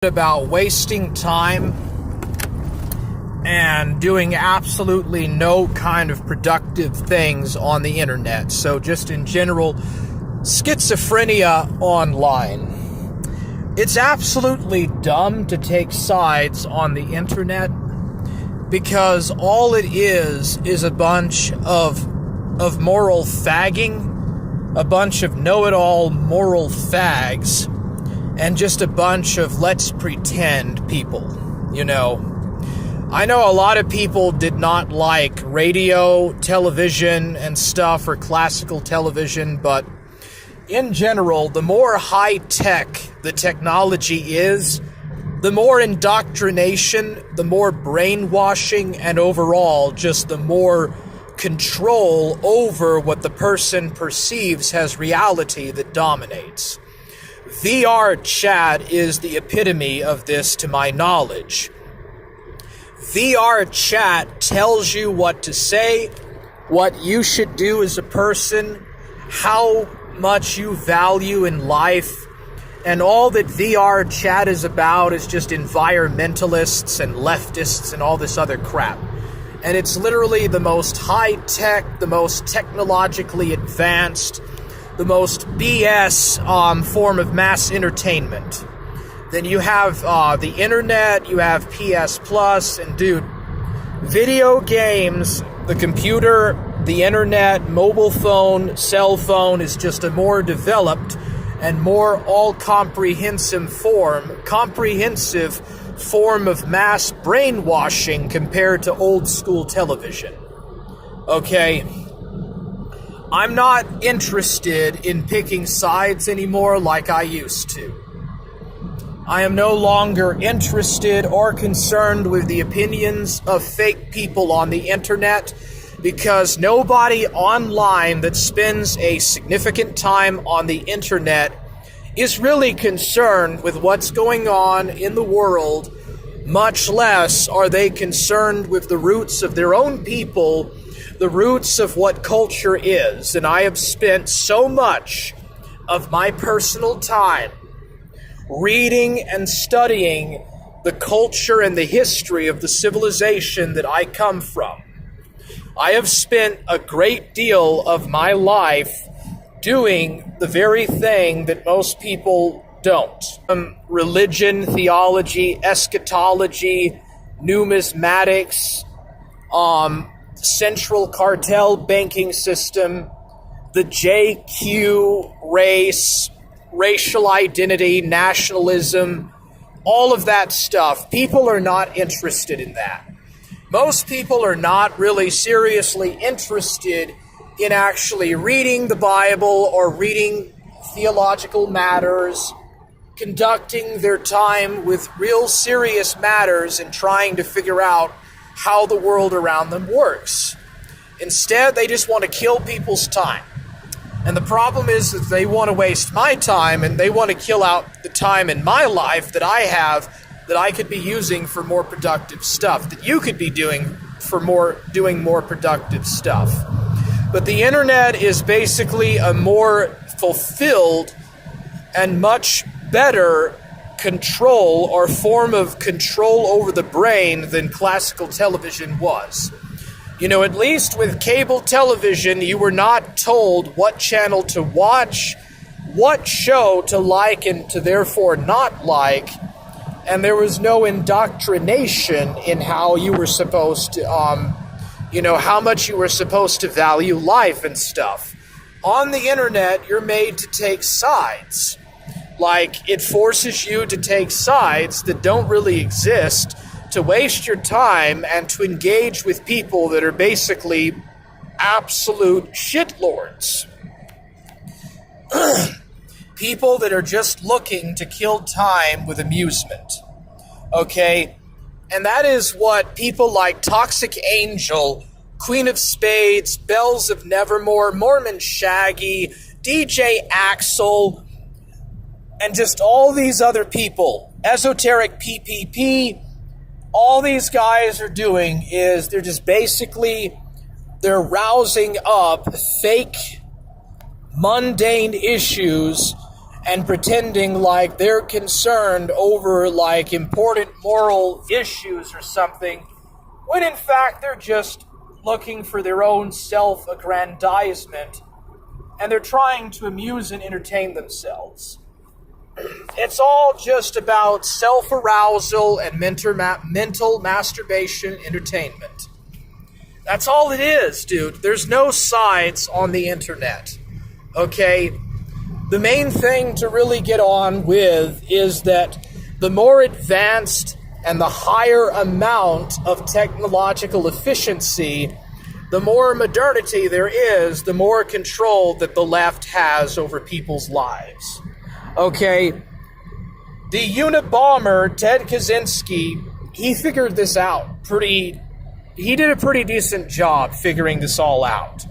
About wasting time and doing absolutely no kind of productive things on the internet. So just in general, schizophrenia online. It's absolutely dumb to take sides on the internet because all it is a bunch of moral fagging, a bunch of know-it-all moral fags, and just a bunch of let's pretend people, you know. I know a lot of people did not like radio, television, and stuff, or classical television, but in general, the more high-tech the technology is, the more indoctrination, the more brainwashing, and overall, just the more control over what the person perceives as reality that dominates. VR chat is the epitome of this to my knowledge. VR chat tells you what to say, what you should do as a person, how much you value in life, and all that VR chat is about is just environmentalists and leftists and all this other crap. And it's literally the most high-tech, the most technologically advanced, the most BS form of mass entertainment. Then you have the internet, you have PS Plus, and dude, video games, the computer, the internet, mobile phone, cell phone is just a more developed and more all-comprehensive form of mass brainwashing compared to old school television. Okay? I'm not interested in picking sides anymore like I used to. I am no longer interested or concerned with the opinions of fake people on the internet because nobody online that spends a significant time on the internet is really concerned with what's going on in the world, much less are they concerned with the roots of their own people, the roots of what culture is. And I have spent so much of my personal time reading and studying the culture and the history of the civilization that I come from. I have spent a great deal of my life doing the very thing that most people don't. Religion, theology, eschatology, numismatics, central cartel banking system, the JQ race, racial identity, nationalism, all of that stuff. People are not interested in that. Most people are not really seriously interested in actually reading the Bible or reading theological matters, conducting their time with real serious matters and trying to figure out how the world around them works. Instead, they just want to kill people's time. And the problem is that they want to waste my time and they want to kill out the time in my life that I have that I could be using for more productive stuff, that you could be doing more productive stuff. But the internet is basically a more fulfilled and much better control or form of control over the brain than classical television was. You know, at least with cable television, you were not told what channel to watch, what show to like and to therefore not like, and there was no indoctrination in how you were supposed to, how much you were supposed to value life and stuff. On the internet, you're made to take sides. Like, it forces you to take sides that don't really exist, to waste your time and to engage with people that are basically absolute shitlords. People that are just looking to kill time with amusement. Okay? And that is what people like Toxic Angel, Queen of Spades, Bells of Nevermore, Mormon Shaggy, DJ Axel, and just all these other people, Esoteric PPP, all these guys are doing is they're rousing up fake, mundane issues and pretending like they're concerned over like important moral issues or something, when in fact they're just looking for their own self-aggrandizement, and they're trying to amuse and entertain themselves. It's all just about self-arousal and mental masturbation entertainment. That's all it is, dude. There's no sides on the internet, okay? The main thing to really get on with is that the more advanced and the higher amount of technological efficiency, the more modernity there is, the more control that the left has over people's lives. Okay, the Unabomber, Ted Kaczynski, he figured this out he did a pretty decent job figuring this all out.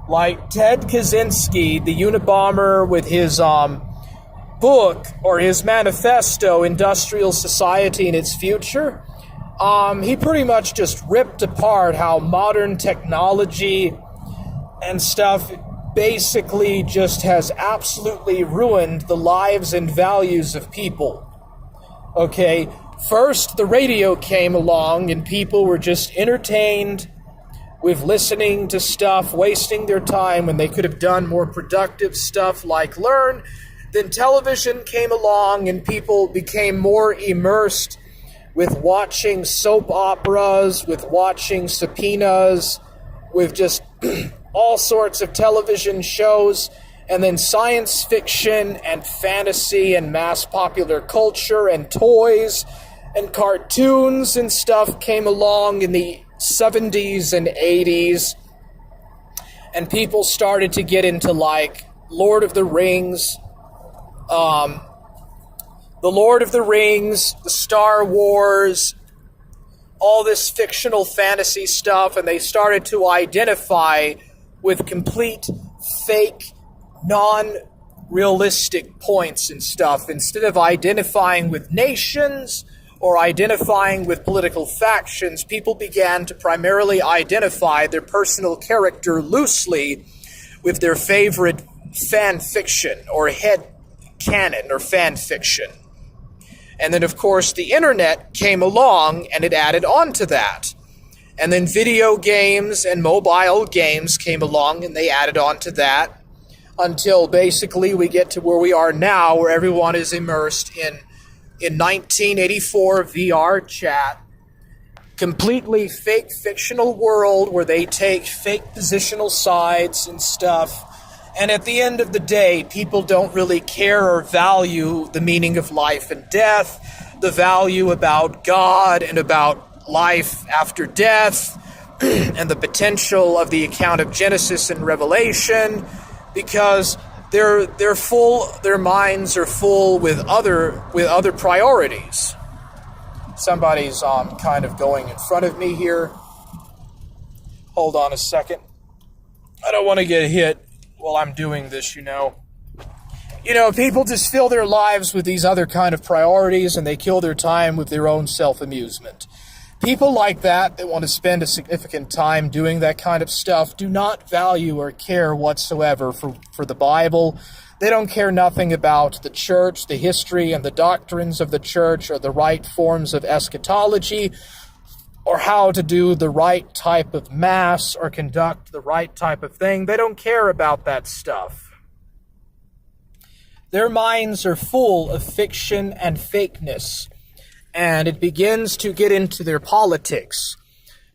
Like Ted Kaczynski, the Unabomber, with his book or his manifesto, Industrial Society and Its Future, he pretty much just ripped apart how modern technology and stuff basically just has absolutely ruined the lives and values of people. Okay, first the radio came along and people were just entertained with listening to stuff, wasting their time when they could have done more productive stuff like learn. Then television came along and people became more immersed with watching soap operas, with watching subpoenas, with just all sorts of television shows, and then science fiction and fantasy and mass popular culture and toys and cartoons and stuff came along in the 70s and 80s, and people started to get into like Lord of the Rings, the Star Wars, all this fictional fantasy stuff, and they started to identify with complete fake, non-realistic points and stuff. Instead of identifying with nations or identifying with political factions, people began to primarily identify their personal character loosely with their favorite fan fiction or head canon or fan fiction. And then, of course, the internet came along and it added on to that. And then video games and mobile games came along and they added on to that until basically we get to where we are now, where everyone is immersed in 1984 VR chat, completely fake fictional world where they take fake positional sides and stuff. And at the end of the day, people don't really care or value the meaning of life and death, the value about God and about life after death, and the potential of the account of Genesis and Revelation, because their minds are full with other priorities. Somebody's kind of going in front of me here. Hold on a second. I don't want to get hit while I'm doing this, you know. People just fill their lives with these other kind of priorities, and they kill their time with their own self-amusement. People like that want to spend a significant time doing that kind of stuff do not value or care whatsoever for the Bible. They don't care nothing about the church, the history and the doctrines of the church, or the right forms of eschatology, or how to do the right type of mass or conduct the right type of thing. They don't care about that stuff. Their minds are full of fiction and fakeness, and it begins to get into their politics.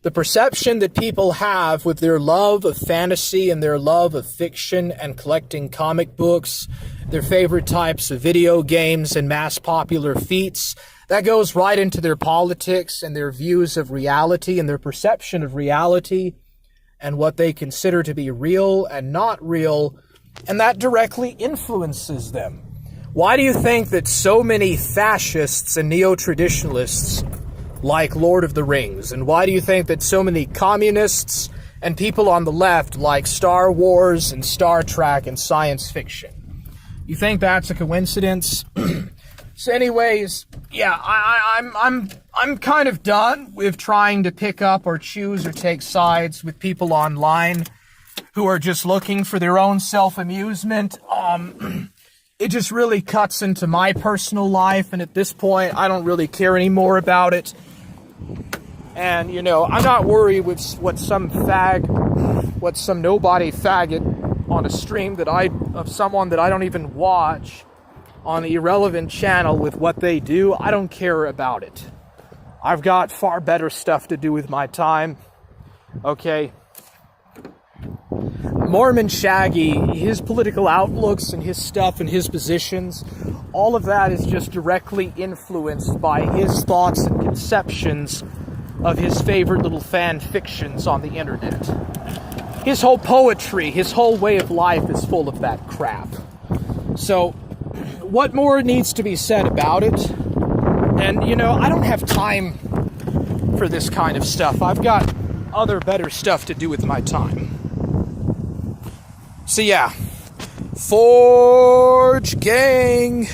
The perception that people have with their love of fantasy and their love of fiction and collecting comic books, their favorite types of video games and mass popular feats, that goes right into their politics and their views of reality and their perception of reality and what they consider to be real and not real, and that directly influences them. Why do you think that so many fascists and neo-traditionalists like Lord of the Rings? And why do you think that so many communists and people on the left like Star Wars and Star Trek and science fiction? You think that's a coincidence? So anyways, yeah, I'm kind of done with trying to pick up or choose or take sides with people online who are just looking for their own self-amusement. it just really cuts into my personal life, and at this point, I don't really care anymore about it. And, you know, I'm not worried with what some nobody faggot on a stream of someone that I don't even watch on an irrelevant channel with what they do. I don't care about it. I've got far better stuff to do with my time. Okay? Mormon Shaggy, his political outlooks and his stuff and his positions, all of that is just directly influenced by his thoughts and conceptions of his favorite little fan fictions on the internet. His whole poetry, his whole way of life is full of that crap. So, what more needs to be said about it? And, you know, I don't have time for this kind of stuff. I've got other better stuff to do with my time. So yeah, Forge Gang!